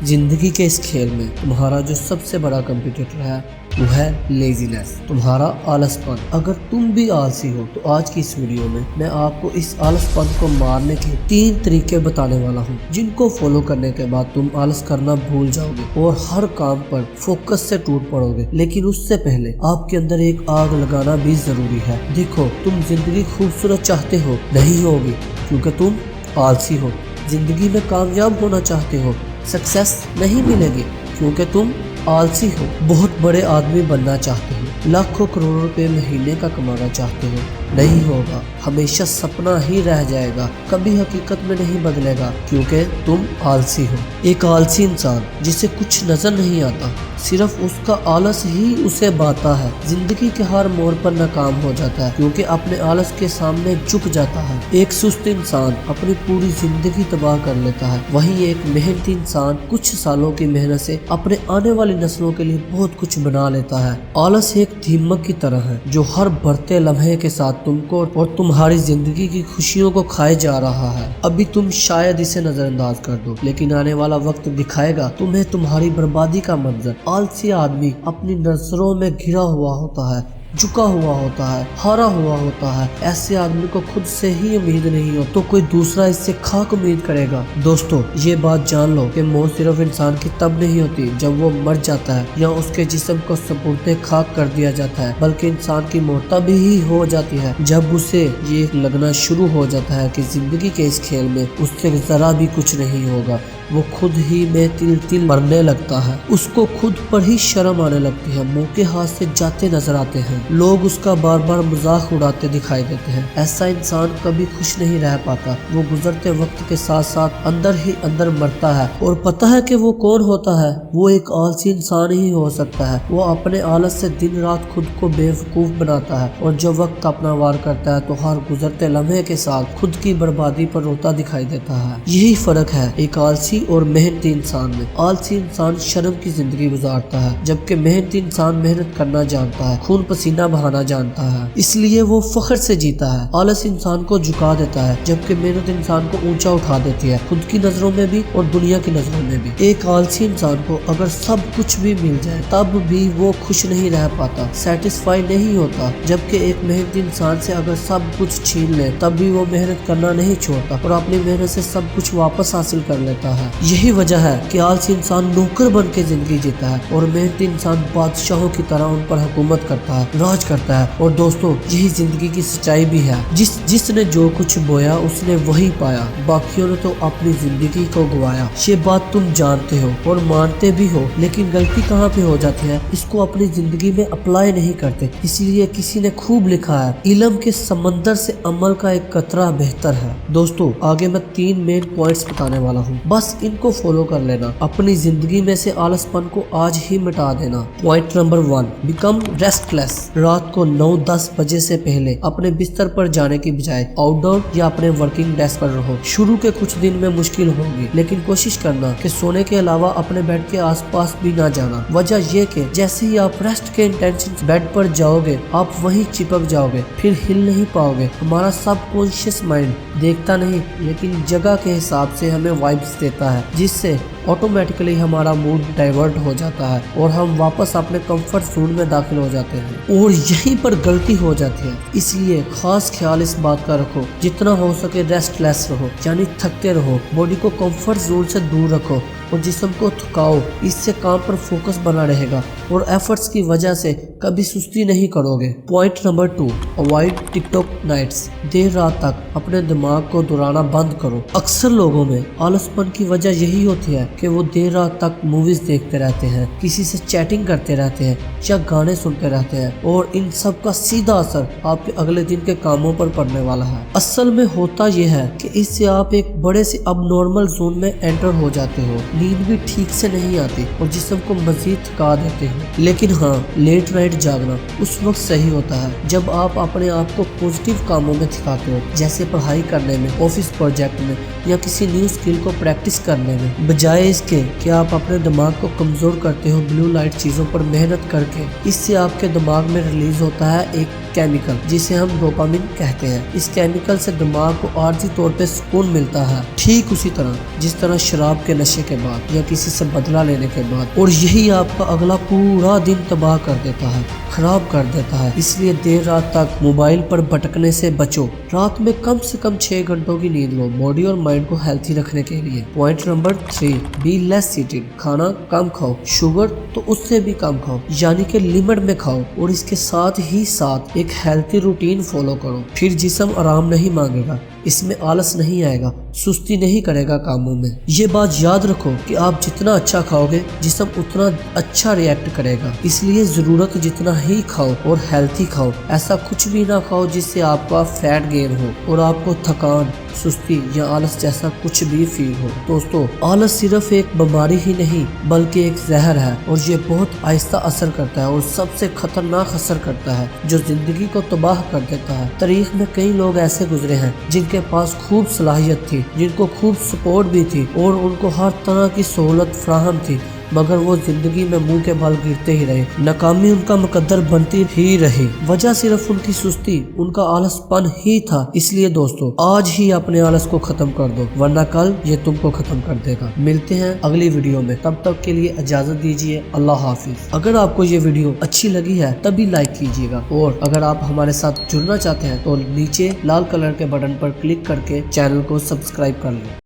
जिंदगी के इस खेल में तुम्हारा जो सबसे बड़ा कंपटीटर है वो है लेजीनेस, तुम्हारा आलसपन। अगर तुम भी आलसी हो तो आज की इस वीडियो में मैं आपको इस आलसपन को मारने के 3 तरीके बताने वाला हूँ, जिनको फॉलो करने के बाद तुम आलस करना भूल जाओगे और हर काम पर फोकस से टूट पड़ोगे। लेकिन उससे पहले आपके अंदर एक आग लगाना भी जरूरी है। देखो, तुम जिंदगी खूबसूरत चाहते हो, नहीं होगी क्योंकि तुम आलसी हो। जिंदगी में कामयाब होना चाहते हो, सक्सेस नहीं मिलेगी क्योंकि तुम आलसी हो। बहुत बड़े आदमी बनना चाहते हो, लाखों करोड़ों रुपए महीने का कमाना चाहते हो, नहीं होगा। हमेशा सपना ही रह जाएगा, कभी हकीकत में नहीं बदलेगा क्योंकि तुम आलसी हो। एक आलसी इंसान जिसे कुछ नजर नहीं आता, सिर्फ उसका आलस ही उसे बाता है, जिंदगी के हर मोड़ पर नाकाम हो जाता है क्योंकि अपने आलस के सामने झुक जाता है। एक सुस्त इंसान अपनी पूरी जिंदगी तबाह कर लेता है, वहीं एक मेहनती इंसान कुछ सालों की मेहनत से अपने आने वाली नस्लों के लिए बहुत कुछ बना लेता है। आलस एक दीमक की तरह है जो हर बढ़ते लम्हे के साथ तुमको और तुम्हारी जिंदगी की खुशियों को खाए जा रहा है। अभी तुम शायद इसे नजरअंदाज कर दो, लेकिन आने वाला वक्त दिखाएगा तुम्हें तुम्हारी बर्बादी का मंजर। आलसी आदमी अपनी नजरों में घिरा हुआ होता है, झुका हुआ होता है, हारा हुआ होता है। ऐसे आदमी को खुद से ही उम्मीद नहीं हो तो कोई दूसरा इससे खाक उम्मीद करेगा। दोस्तों, ये बात जान लो कि मौत सिर्फ इंसान की तब नहीं होती जब वो मर जाता है या उसके जिस्म को सुपुर्दे खाक कर दिया जाता है, बल्कि इंसान की मौत तब ही हो जाती है जब उसे ये लगना शुरू हो जाता है कि जिंदगी के इस खेल में उससे जरा भी कुछ नहीं होगा। वो खुद ही में तिल तिल मरने लगता है, उसको खुद पर ही शर्म आने लगती है, मौके हाथ से जाते नजर आते हैं, लोग उसका बार बार मजाक उड़ाते दिखाई देते हैं। ऐसा इंसान कभी खुश नहीं रह पाता, वो गुजरते वक्त के साथ साथ अंदर ही अंदर मरता है। और पता है कि वो कौन होता है? वो एक आलसी इंसान ही हो सकता है। वो अपने आलस से दिन रात खुद को बेवकूफ बनाता है और जब वक्त अपना वार करता है तो हर गुजरते लम्हे के साथ खुद की बर्बादी पर रोता दिखाई देता है। यही फर्क है एक आलसी और मेहनती इंसान में। आलसी इंसान शर्म की जिंदगी गुजारता है, जबकि मेहनती इंसान मेहनत करना जानता है, खून पसीना बहाना जानता है, इसलिए वो फख्र से जीता है। आलस इंसान को झुका देता है, जबकि मेहनत इंसान को ऊंचा उठा देती है, खुद की नजरों में भी और दुनिया की नजरों में भी। एक आलसी इंसान को अगर सब कुछ भी मिल जाए तब भी वो खुश नहीं रह पाता, सेटिस्फाई नहीं होता, जबकि एक मेहनती इंसान से अगर सब कुछ छीन ले तब भी वो मेहनत करना नहीं छोड़ता और अपनी मेहनत से सब कुछ वापस हासिल कर लेता है। यही वजह है कि आलसी इंसान नौकर बन के जिंदगी जीता है और मेहनती इंसान बादशाहों की तरह उन पर हुकूमत करता है, राज करता है। और दोस्तों, यही जिंदगी की सच्चाई भी है। जिसने जो कुछ बोया उसने वही पाया, बाकियों ने तो अपनी जिंदगी को गवाया। ये बात तुम जानते हो और मानते भी हो, लेकिन गलती कहाँ पे हो जाती है? इसको अपनी जिंदगी में अप्लाई नहीं करते। इसलिए किसी ने खूब लिखा है, इल्म के समंदर से अमल का एक कतरा बेहतर है। दोस्तों, आगे मैं 3 मेन पॉइंट्स बताने वाला हूँ, बस इनको फॉलो कर लेना। अपनी जिंदगी में से आलसपन को आज ही मिटा देना। Point number 1, become restless. रात को 9-10 बजे से पहले अपने बिस्तर पर जाने की बजाय आउटडोर या अपने वर्किंग डेस्क पर रहो। शुरू के कुछ दिन में मुश्किल होगी, लेकिन कोशिश करना कि सोने के अलावा अपने बेड के आसपास भी ना जाना। वजह ये कि जैसे ही आप रेस्ट के इंटेंशन बेड पर जाओगे आप वहीं चिपक जाओगे, फिर हिल नहीं पाओगे। हमारा सबकॉन्शियस माइंड देखता नहीं लेकिन जगह के हिसाब से हमें वाइब्स देता है, जिससे ऑटोमेटिकली हमारा मूड डाइवर्ट हो जाता है और हम वापस अपने कंफर्ट जोन में दाखिल हो जाते हैं और यहीं पर गलती हो जाती है। इसलिए खास ख्याल इस बात का रखो, जितना हो सके रेस्टलेस रहो, यानी थकते रहो, बॉडी को कंफर्ट जोन से दूर रखो और जिस्म को थकाओ। इससे काम पर फोकस बना रहेगा और एफर्ट्स की वजह से कभी सुस्ती नहीं करोगे। Point number 2, avoid TikTok nights. देर रात तक अपने दिमाग को दौड़ाना बंद करो। अक्सर लोगों में आलसपन की वजह यही होती है कि वो देर रात तक मूवीज देखते रहते हैं, किसी से चैटिंग करते रहते हैं या गाने सुनते रहते हैं और इन सब का सीधा असर आपके अगले दिन के कामों पर पड़ने वाला है। असल में होता यह है कि इससे आप एक बड़े से अबनॉर्मल जोन में एंटर हो जाते हो, नींद भी ठीक से नहीं आती और जिस्म को मजीद थका देते हो। लेकिन हाँ, लेट नाइट जागना उस वक्त सही होता है जब आप अपने आप को पॉजिटिव कामों में थकाते हो, जैसे पढ़ाई करने में, ऑफिस प्रोजेक्ट में या किसी न्यू स्किल को प्रैक्टिस करने में। बजाय बजाय इसके कि आप अपने दिमाग को कमजोर करते हो ब्लू लाइट चीजों पर मेहनत करके, इससे आपके दिमाग में रिलीज होता है एक केमिकल जिसे हम डोपामिन कहते हैं। इस केमिकल से दिमाग को आर्जी तौर पे सुकून मिलता है, ठीक उसी तरह जिस तरह शराब के नशे के बाद या किसी से बदला लेने के बाद। और यही आपका अगला पूरा दिन तबाह कर देता है, खराब कर देता है। इसलिए देर रात तक मोबाइल पर भटकने से बचो। रात में कम से कम 6 घंटों की नींद लो बॉडी और माइंड को हेल्थी रखने के लिए। Point number 3, be less eating. खाना कम खाओ, शुगर तो उससे भी कम खाओ, यानी कि लिमिट में खाओ। और इसके साथ ही साथ एक हेल्थी रूटीन फॉलो करो। फिर जिस्म आराम नहीं मांगेगा, इसमें आलस नहीं आएगा, सुस्ती नहीं करेगा कामों में। ये बात याद रखो कि आप जितना अच्छा खाओगे जिस्म उतना अच्छा रिएक्ट करेगा। इसलिए जरूरत जितना ही खाओ और हेल्थी खाओ। ऐसा कुछ भी ना खाओ जिससे आपका फैट गेन हो और आपको थकान, सुस्ती या आलस जैसा कुछ भी फील हो। दोस्तों, आलस सिर्फ एक बीमारी ही नहीं बल्कि एक जहर है और ये बहुत आहिस्ता असर करता है और सबसे खतरनाक असर करता है जो जिंदगी को तबाह कर देता है। तारीख में कई लोग ऐसे गुजरे हैं जिनके पास खूब सलाहियत थी, जिनको खूब सपोर्ट भी थी और उनको हर तरह की सहूलत फराहम थी, मगर वो जिंदगी में मुंह के बल गिरते ही रहे। नाकामी उनका मुकद्दर बनती ही रही। वजह सिर्फ उनकी सुस्ती, उनका आलसपन ही था। इसलिए दोस्तों, आज ही अपने आलस को खत्म कर दो, वरना कल ये तुमको खत्म कर देगा। मिलते हैं अगली वीडियो में, तब तक के लिए इजाजत दीजिए। अल्लाह हाफिज। अगर आपको ये वीडियो अच्छी लगी है तभी लाइक कीजिएगा, और अगर आप हमारे साथ जुड़ना चाहते हैं तो नीचे लाल कलर के बटन पर क्लिक करके चैनल को सब्सक्राइब कर लें।